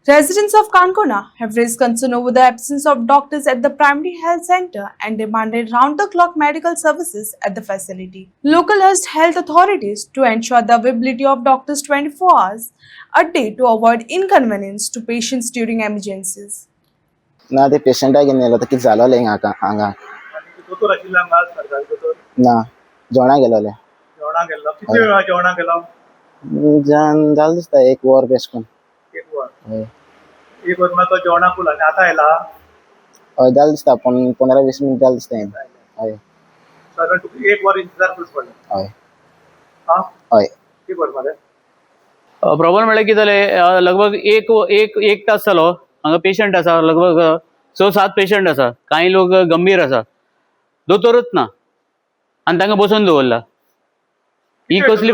Residents of Kankona have raised concern over the absence of doctors at the primary health center and demanded round-the-clock medical services at the facility. Local urged health authorities to ensure the availability of doctors 24 hours a day to avoid inconvenience to patients during emergencies. ना ते patient घेऊन गेलो तर किती झालं हांगा दोतोर आशिल्लो हांगा सरकारी दोतोर ना जेवणा गेलोले जेवणाक गेल्लो किती वेळा जेवणाक गेलो जाल दिसता एक वर बेश करून एक वर मागीर तो जेवणाक उरलो आनी आतां आयला हय जाल दिसता 15-20 मिनिट जाल दिसता हय साधारण तुका एक वर इंतजार करचो पडलो हय हा हय एक वर मरे प्रॉब्लेम म्हळ्यार कितें जालें लगभग एक तास जालो हांगा पेशंट आसा लगभग 6-7 पेशंट आसा कांय लोक गंभीर आसा दोतोरच ना आनी तांकां बसोवन दवरला ही कसली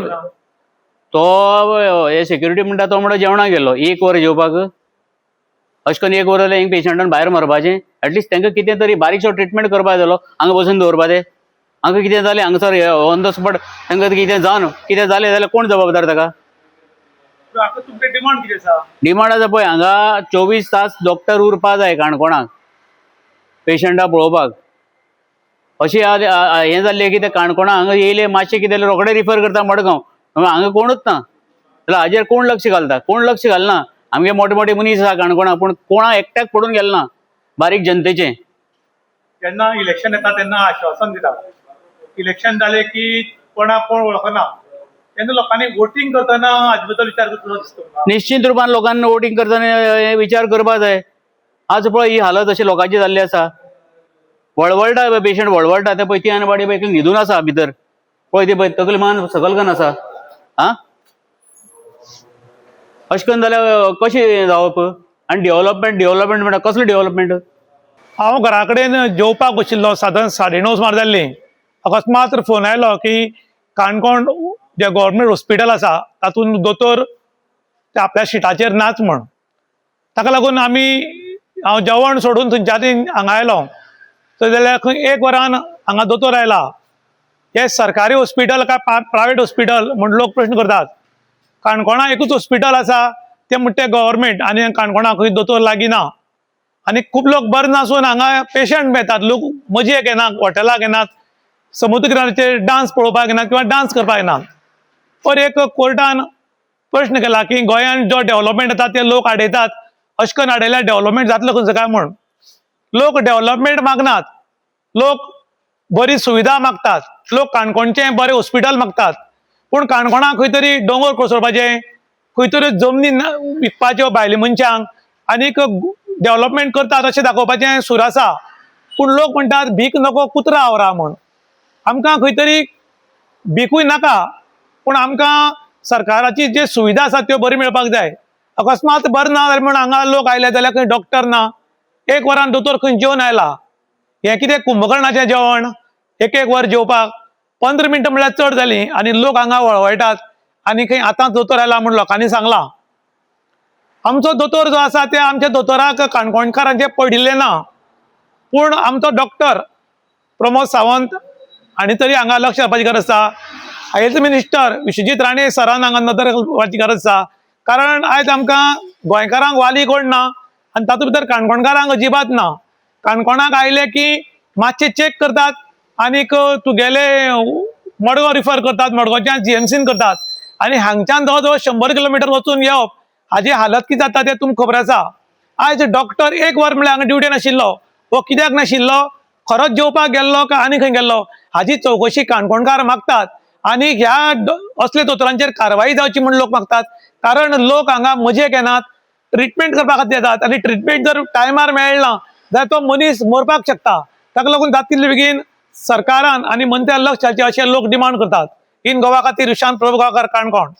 तो हे सेक्युरिटी म्हणटा तो म्हणटा जेवणाक गेलो एक वर जेवपाक अशें करून एक वर जाल्यार हिंग पेशंटान भायर मारपाचें एटलिस्ट तांकां कितें तरी बारीकसो ट्रिटमेंट करपाक जालो हांगा बसून दवरपा ते हांगा कितें जालें हांगासर ऑन द स्पॉट तांकां कितें जावन कितें जालें जाल्यार कोण जबाबदार ताका आतां तुमचें डिमांड कितें आसा डिमांड आसा पळय हांगा 24 तास डॉक्टर उरपा जाय काणकोणाक पेशंटां पळोवपाक अशें हें जाल्लें की ते काणकोणा हांगा येयले मातशें कितें जाल्यार रोखडे रिफर करता मडगांव हांगा कोणूच ना जाल्यार हाजेर कोण लक्ष घालता कोण लक्ष घालना आमगे मोठे मोठे मनीस आसा काणकोणा पूण कोणा एकट्याक पडून गेले ना बारीक जनतेचें जेन्ना इलेक्शन येता तेन्ना आश्वासन दितात इलेक्शन जालें की कोणाक कोण वळखना तेन्ना लोकांनी वोटींग करतना हाजे बद्दल विचार करचो दिसता तुमकां? निश्चित रुपान लोकांनी वोटींग करतना विचार करपा जाय आज पळय ही हालत अशी लोकांची जाल्ली आसा वळवळटा पेशंट वळवळटा ते पळय ती आनी बाडी पळय न्हिदून आसा भितर पळय ती पळय तकली मान सकलकन आसा आं अशें करून जाल्यार कशें जावप आनी डेव्हलपमेंट म्हणटा कसलें डेव्हलपमेंट हांव घरा कडेन जेवपाक बशिल्लो साधारण 9:30 सुमार जाल्ली अकस्मात फोन आयलो की काणकोण जे गव्हर्मेंट हॉस्पिटल आसा तातूंत दोतोर ते आपल्या सिटाचेर नाच म्हण ताका लागून हांव जेवण सोडून थंयच्या हांगा आयलो थंय जाल्यार खंय एक वरान हांगा दोतोर आयला हे सरकारी हॉस्पिटल काय प्रायवेट हॉस्पिटल म्हण लोक प्रश्न करतात काणकोणा एकूच हॉस्पिटल आसा ते म्हणटा ते गव्हर्मेंट आनी काणकोणा खंय दोतोर लागीं ना आनी खूब लोक बरे नासून हांगा पेशंट मेळटात लोक मजेक येनात हॉटेलाक येनात समुद्र किनाऱ्याचेर डान्स पळोवपाक येनात किंवा डान्स करपाक येनात पर एक कोर्टान प्रश्न केला की गोंयांत जो डेव्हलपमेंट येता ते लोक आडयतात अशें करून आडयल्यार डेव्हलपमेंट जातलो खंयचो काय म्हण लोक डेव्हलपमेंट मागनात लोक बरी सुविधा मागतात लोक काणकोणचें बरें हॉस्पिटल मागतात पूण काणकोणा खंय तरी दोंगर कोसळपाचे खंय तरी जमनी विकपाच्यो भायल्या मनशांक आनीक डेव्हलपमेंट करतात अशें दाखोवपाचें सूर आसा पूण लोक म्हणटात भीक नको कुत्रा आवरा म्हण आमकां खंय तरी भिकूय नाका पूण आमकां सरकाराची जी सुविधा आसा त्यो बरी मेळपाक जाय अकस्मात बरें ना जाल्यार म्हण हांगा लोक आयले जाल्यार खंय डॉक्टर ना एक वरान दोतोर खंय जेवन आयला हें कितें कुंभकर्णाचें जेवण एक वर जेवपाक 15 मिनटां म्हळ्यार चड जालीं आनी लोक हांगा वळवळटात आनी खंय आतांच दोतोर आयला म्हण लोकांनी सांगलां आमचो दोतोर जो आसा ते आमच्या दोतोराक काणकोणकारांचे पडिल्ले ना पूण आमचो डॉक्टर प्रमोद सावंत हांणी तरी हांगा लक्ष घालपाची गरज आसा हेल्थ मिनिस्टर विश्वजीत राणे सरान हांगा नदर घालपाची गरज आसा कारण आयज आमकां गोंयकारांक वाली कोण ना आनी तातूंत भितर काणकोणकारांक अजिबात ना काणकोणाक आयले की मातशें चॅक करतात आनीक तुगेले मडगांव रिफर करतात मडगांवच्यान GMCन करतात आनी हांगच्यान जवळ जवळ 100 किलोमिटर वचून येवप हाजी हालत कितें जाता तें तुमकां खबर आसा आयज डॉक्टर एक वर म्हळ्यार हांगा ड्युटी नाशिल्लो वो कित्याक नाशिल्लो खरोच जेवपाक गेल्लो काय आनी खंय गेल्लो हाजी चवकशी काणकोणकार मागतात आनी ह्या असले दोतोरांचेर कारवाई जावची म्हण लोक मागतात कारण लोक हांगा मजेक येनात ट्रिटमेंट करपा खातीर येतात आनी ट्रिटमेंट जर टायमार मेळना जाल्यार तो मनीस मरपाक शकता ताका लागून जाता तितले बेगीन सरकारान आनी मंत्र्यान लक्ष घालचें अशें लोक डिमांड करतात इन गोवा खातीर विशांत प्रभुगांवकार काणकोण